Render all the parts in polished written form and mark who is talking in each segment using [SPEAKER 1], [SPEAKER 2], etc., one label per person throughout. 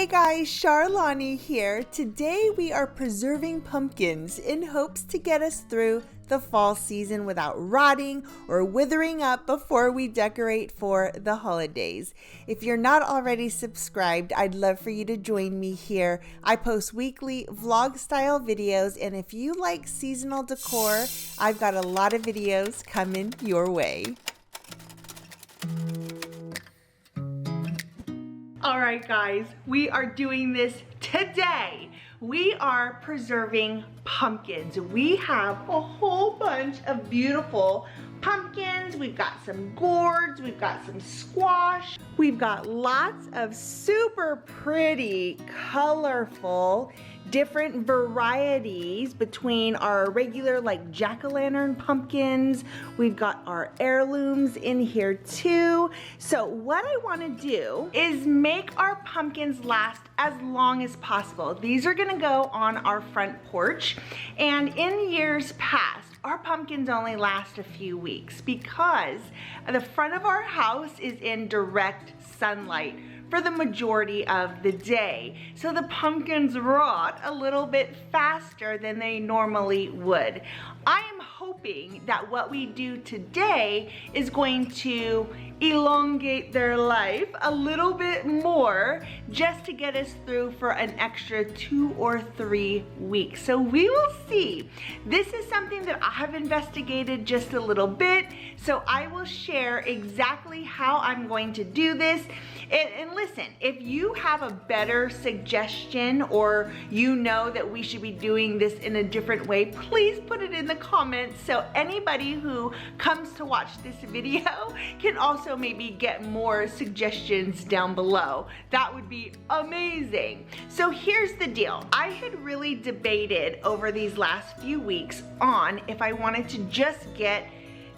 [SPEAKER 1] guys, Charlani here. Today we are preserving pumpkins in hopes to get us through the fall season without rotting or withering up before we decorate for the holidays. If you're not already subscribed, I'd love for you to join me here. I post weekly vlog style videos, and if you like seasonal decor, I've got a lot of videos coming your way. All right, guys, we are doing this today. We are preserving pumpkins. We have a whole bunch of beautiful pumpkins. We've got some gourds, we've got some squash. We've got lots of super pretty, colorful, different varieties between our regular like jack-o'-lantern pumpkins. We've got our heirlooms in here too. So what I want to do is make our pumpkins last as long as possible. These are going to go on our front porch, and in years past our pumpkins only last a few weeks because the front of our house is in direct sunlight for the majority of the day. So the pumpkins rot a little bit faster than they normally would. I am hoping that what we do today is going to elongate their life a little bit more just to get us through for an extra 2 or 3 weeks. So we will see. This is something that I have investigated just a little bit, so I will share exactly how I'm going to do this. And listen, if you have a better suggestion or you know that we should be doing this in a different way, please put it in the comments so anybody who comes to watch this video can also maybe get more suggestions down below. That would be amazing. So here's the deal. I had really debated over these last few weeks on if I wanted to just get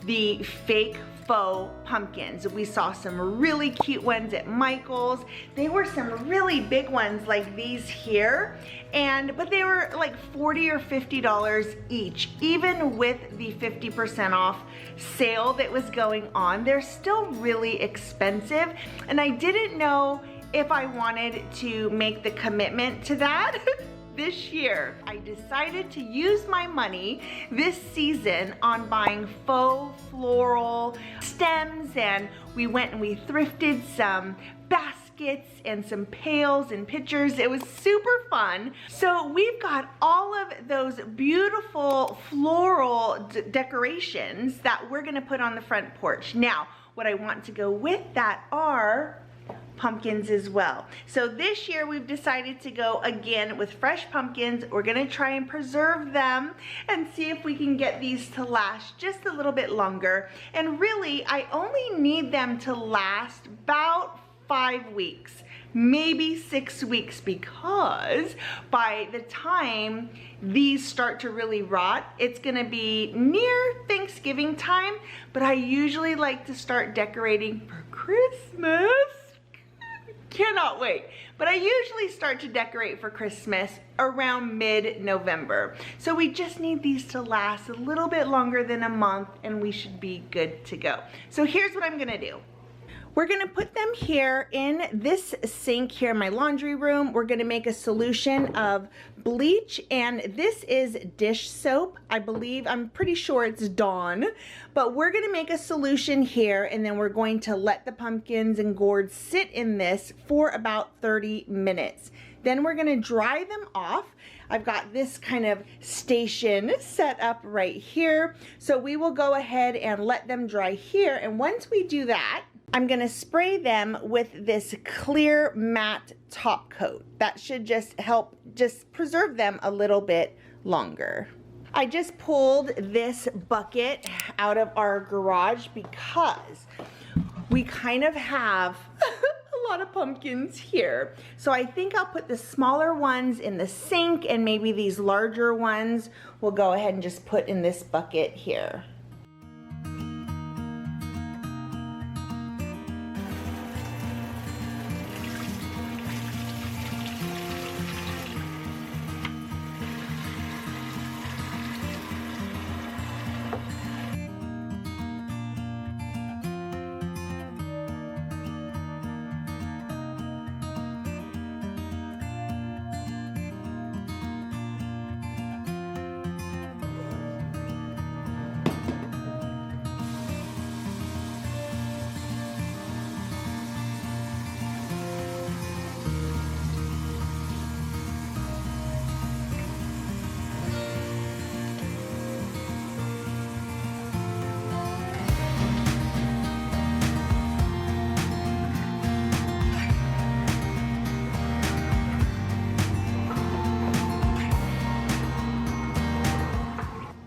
[SPEAKER 1] the fake faux pumpkins. We saw some really cute ones at Michael's. They were some really big ones like these here, but they were like $40 or $50 each. Even with the 50% off sale that was going on, they're still really expensive, and I didn't know if I wanted to make the commitment to that. This year, I decided to use my money this season on buying faux floral stems, and we went and we thrifted some baskets and some pails and pitchers. It was super fun. So we've got all of those beautiful floral decorations that we're gonna put on the front porch. Now, what I want to go with that are pumpkins as well. So this year we've decided to go again with fresh pumpkins. We're gonna try and preserve them and see if we can get these to last just a little bit longer. And really, I only need them to last about 5 weeks, maybe 6 weeks, because by the time these start to really rot, it's gonna be near Thanksgiving time, but I usually like to start decorating for Christmas. Cannot wait. But I usually start to decorate for Christmas around mid-November. So we just need these to last a little bit longer than a month, and we should be good to go. So here's what I'm gonna do. We're gonna put them here in this sink here in my laundry room. We're gonna make a solution of bleach, and this is dish soap. I'm pretty sure it's Dawn, but we're gonna make a solution here, and then we're going to let the pumpkins and gourds sit in this for about 30 minutes. Then we're gonna dry them off. I've got this kind of station set up right here. So we will go ahead and let them dry here, and once we do that, I'm gonna spray them with this clear matte top coat. That should just help preserve them a little bit longer. I just pulled this bucket out of our garage because we kind of have a lot of pumpkins here. So I think I'll put the smaller ones in the sink, and maybe these larger ones we'll go ahead and just put in this bucket here.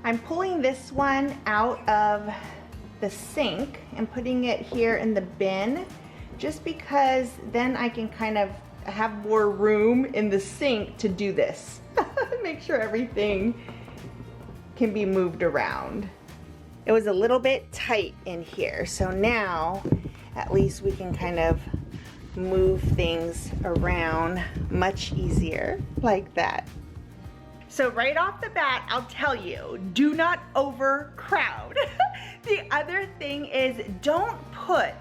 [SPEAKER 1] I'm pulling this one out of the sink and putting it here in the bin just because then I can kind of have more room in the sink to do this. Make sure everything can be moved around. It was a little bit tight in here, so now at least we can kind of move things around much easier like that. So right off the bat, I'll tell you, do not overcrowd. The other thing is don't put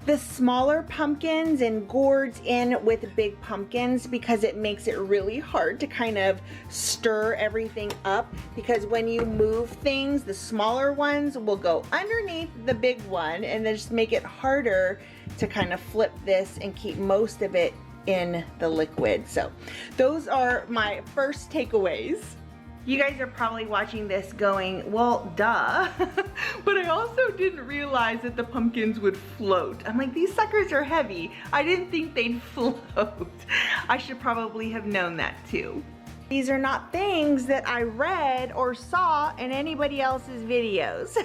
[SPEAKER 1] the smaller pumpkins and gourds in with big pumpkins because it makes it really hard to kind of stir everything up, because when you move things, the smaller ones will go underneath the big one and then just make it harder to kind of flip this and keep most of it in the liquid. So those are my first takeaways. You guys are probably watching this going, well, duh. But I also didn't realize that the pumpkins would float. I'm like, these suckers are heavy. I didn't think they'd float. I should probably have known that too. These are not things that I read or saw in anybody else's videos.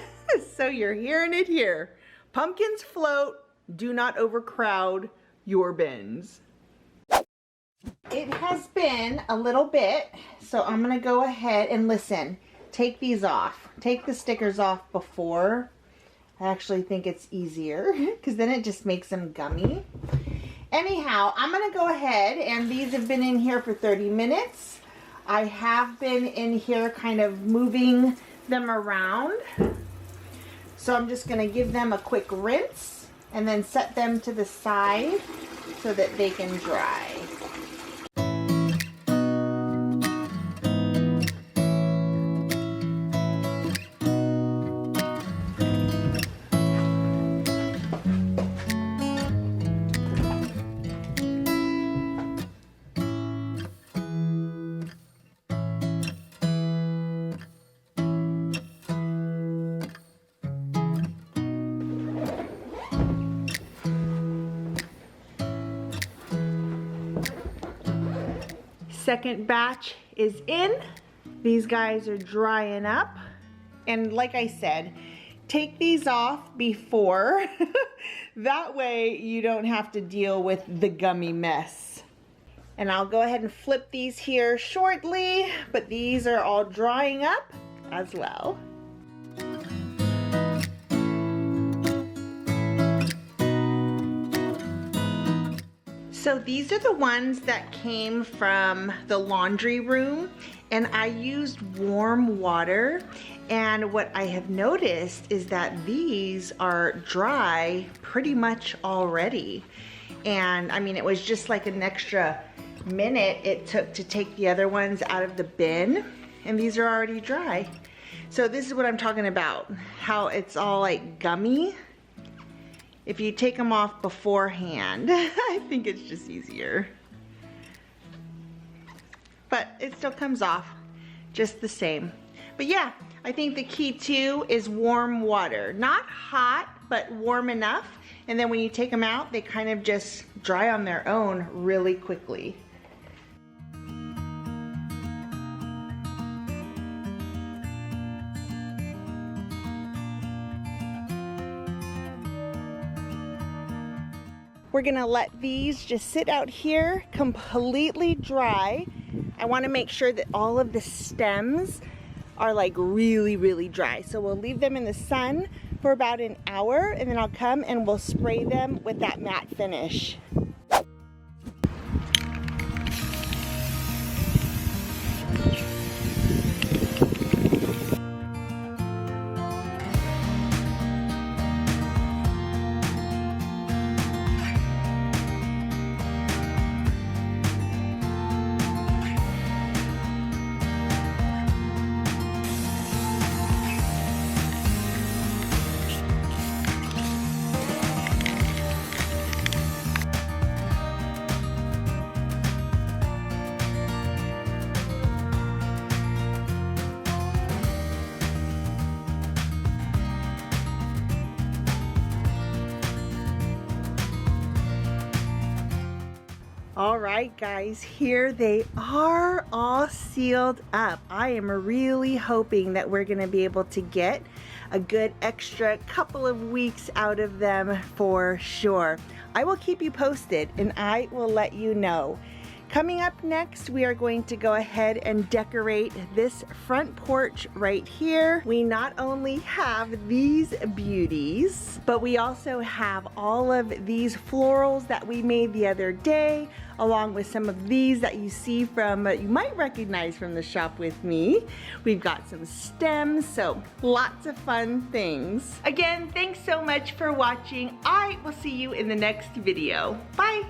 [SPEAKER 1] So you're hearing it here. Pumpkins float, do not overcrowd your bins. It has been a little bit, so I'm gonna go ahead and listen. Take these off. Take the stickers off before. I actually think it's easier because then it just makes them gummy. Anyhow, I'm gonna go ahead, and these have been in here for 30 minutes. I have been in here kind of moving them around. So I'm just gonna give them a quick rinse and then set them to the side so that they can dry. Second batch is in. These guys are drying up. And like I said, take these off before. That way you don't have to deal with the gummy mess. And I'll go ahead and flip these here shortly, but these are all drying up as well. So these are the ones that came from the laundry room, and I used warm water, and what I have noticed is that these are dry pretty much already. And I mean, it was just like an extra minute it took to take the other ones out of the bin, and these are already dry. So this is what I'm talking about, how it's all like gummy. If you take them off beforehand, I think it's just easier. But it still comes off just the same. But yeah, I think the key too is warm water. Not hot, but warm enough. And then when you take them out, they kind of just dry on their own really quickly. We're gonna let these just sit out here completely dry. I wanna make sure that all of the stems are like really, really dry. So we'll leave them in the sun for about an hour, and then I'll come and we'll spray them with that matte finish. All right, guys, here they are all sealed up. I am really hoping that we're gonna be able to get a good extra couple of weeks out of them for sure. I will keep you posted and I will let you know. Coming up next, we are going to go ahead and decorate this front porch right here. We not only have these beauties, but we also have all of these florals that we made the other day, along with some of these that you see from, you might recognize from the shop with me. We've got some stems, so lots of fun things. Again, thanks so much for watching. I will see you in the next video. Bye.